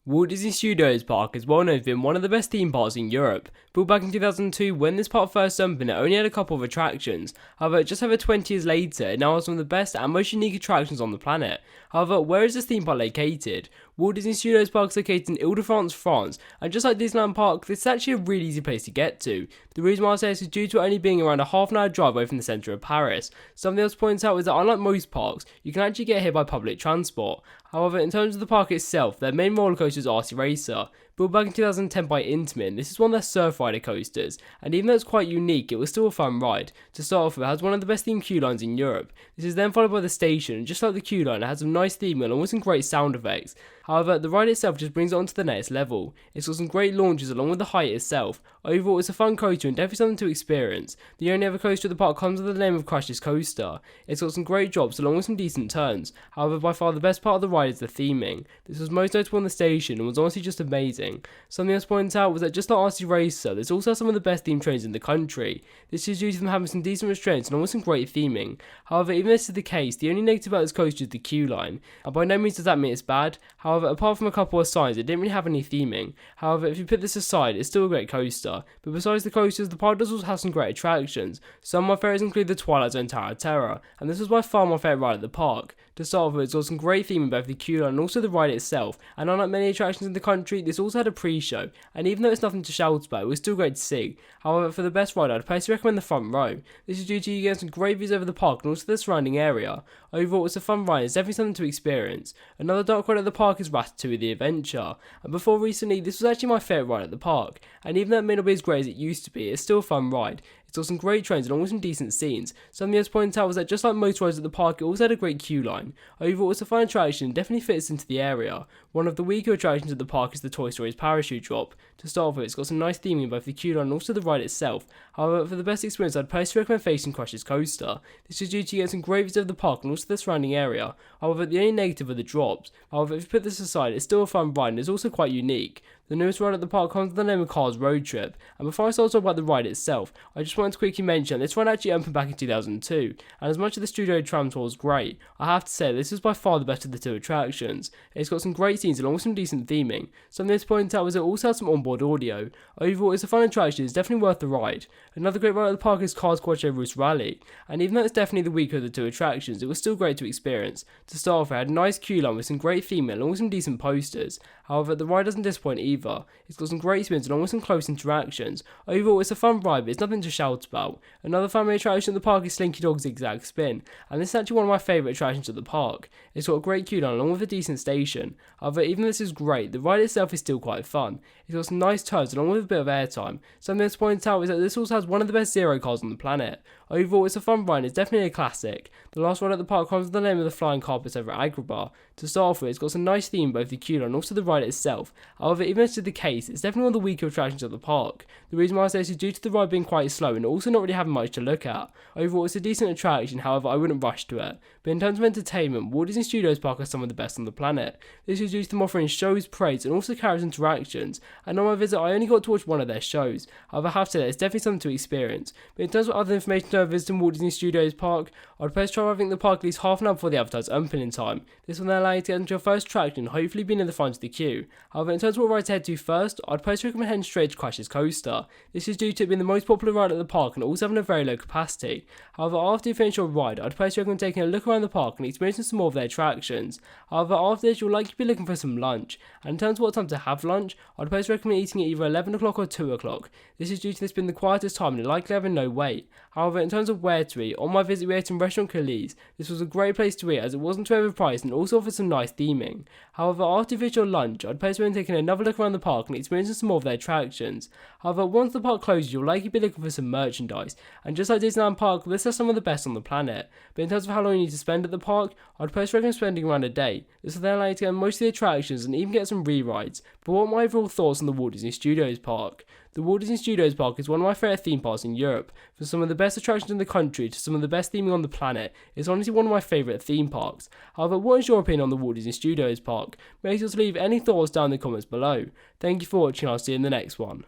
Walt Disney Studios Park is well known for being one of the best theme parks in Europe. Built back in 2002, when this park first opened, it only had a couple of attractions. However, just over 20 years later, it now has one of the best and most unique attractions on the planet. However, where is this theme park located? Walt Disney Studios Park is located in Ile-de-France, France, and just like Disneyland Park, this is actually a really easy place to get to. The reason why I say this is due to it only being around a half an hour drive away from the centre of Paris. Something else to point out is that unlike most parks, you can actually get here by public transport. However, in terms of the park itself, their main roller coaster is RC Racer. Built back in 2010 by Intamin, this is one of their surf rider coasters, and even though it's quite unique, it was still a fun ride. To start off with, it has one of the best themed queue lines in Europe. This is then followed by the station, and just like the queue line, it has some nice theming along with some great sound effects. However, the ride itself just brings it on to the next level. It's got some great launches along with the height itself. Overall, it's a fun coaster and definitely something to experience. The only other coaster at the park comes with the name of Crush's Coaster. It's got some great drops along with some decent turns. However, by far the best part of the ride is the theming. This was most notable on the station and was honestly just amazing. Something else to point out was that just like RC Racer, this also has some of the best themed trains in the country. This is due to them having some decent restraints and almost some great theming. However, even if this is the case, the only negative about this coaster is the queue line. And by no means does that mean it's bad. However, apart from a couple of signs, it didn't really have any theming. However, if you put this aside, it's still a great coaster. But besides the coasters, the park does also have some great attractions. Some of my favourites include the Twilight Zone Tower of Terror, and this was by far my favourite ride at the park. To start with, it's got some great theming both the queue line and also the ride itself, and unlike many attractions in the country, this also had a pre-show, and even though it's nothing to shout about, it was still great to see. However, for the best ride, I'd personally recommend the front row. This is due to you getting some great views over the park and also the surrounding area. Overall, it's a fun ride, it's definitely something to experience. Another dark ride at the park is Ratatouille the Adventure, and before recently, this was actually my favourite ride at the park, and even though it may not be as great as it used to be, it's still a fun ride. It's got some great trains along with some decent scenes. Something else to point out was that just like most rides at the park, it also had a great queue line. Overall, it's a fun attraction and definitely fits into the area. One of the weaker attractions at the park is the Toy Story's parachute drop. To start with, it's got some nice theming in both the queue line and also the ride itself. However, for the best experience, I'd personally recommend facing Crush's Coaster. This is due to you getting some great views of the park and also the surrounding area. However, the only negative are the drops. However, if you put this aside, it's still a fun ride and it's also quite unique. The newest ride at the park comes with the name of Cars Road Trip, and before I start talking about the ride itself, I just wanted to quickly mention this ride actually opened back in 2002, and as much as the studio tram tour was great, I have to say this is by far the best of the two attractions. It's got some great scenes along with some decent theming. Something to point out is it also has some onboard audio. Overall, it's a fun attraction, it's definitely worth the ride. Another great ride at the park is Cars Quattro Roost Rally, and even though it's definitely the weaker of the two attractions, it was still great to experience. To start off, it had a nice queue line with some great theming along with some decent posters. However, the ride doesn't disappoint either. It's got some great spins along with some close interactions. Overall, it's a fun ride, but it's nothing to shout about. Another family attraction at the park is Slinky Dog's Zigzag Spin, and this is actually one of my favourite attractions at the park. It's got a great queue line along with a decent station. However, even though this is great, the ride itself is still quite fun. It's got some nice turns along with a bit of airtime. Something to point out is that this also has one of the best zero cars on the planet. Overall, it's a fun ride and it's definitely a classic. The last ride at the park comes with the name of the Flying Carpets over at Agrabah. To start off with, it's got some nice theme both the queue line and also the ride itself. However, even if this is the case, it's definitely one of the weaker attractions at the park. The reason why I say this is due to the ride being quite slow and also not really having much to look at. Overall, it's a decent attraction, however, I wouldn't rush to it. But in terms of entertainment, Walt Disney Studios Park are some of the best on the planet. This is due to them offering shows, parades, and also character interactions. And on my visit, I only got to watch one of their shows. However, I have to say that it's definitely something to experience. But in terms of other information to visit Walt Disney Studios Park, I'd post try arriving at the park at least half an hour before the advertised opening time. This will then allow you to get into your first attraction and hopefully be near the front of the queue. However, in terms of what ride to head to first, I'd personally recommend heading straight to Crush's Coaster. This is due to it being the most popular ride at the park and also having a very low capacity. However, after you finish your ride, I'd personally recommend taking a look around the park and experiencing some more of their attractions. However, after this, you'll likely be looking for some lunch. And in terms of what time to have lunch, I'd personally recommend eating at either 11 o'clock or 2 o'clock. This is due to this being the quietest time and likely having no wait. However, in terms of where to eat, on my visit we ate in Restaurant Calais. This was a great place to eat as it wasn't too overpriced and also offered some nice theming. However, after you finish your lunch, I'd personally recommend taking another look around the park and experiencing some more of their attractions. However, once the park closes, you'll likely be looking for some merchandise. And just like Disneyland Park, this has some of the best on the planet. But in terms of how long you need to spend at the park, I'd personally recommend spending around a day. This will then allow you to get most of the attractions and even get some re-rides. But what are my overall thoughts on the Walt Disney Studios Park? The Walt Disney Studios Park is one of my favourite theme parks in Europe. From some of the best attractions in the country to some of the best theming on the planet, it's honestly one of my favourite theme parks. However, what is your opinion on the Walt Disney Studios Park? Make sure to leave any thoughts down in the comments below. Thank you for watching, I'll see you in the next one.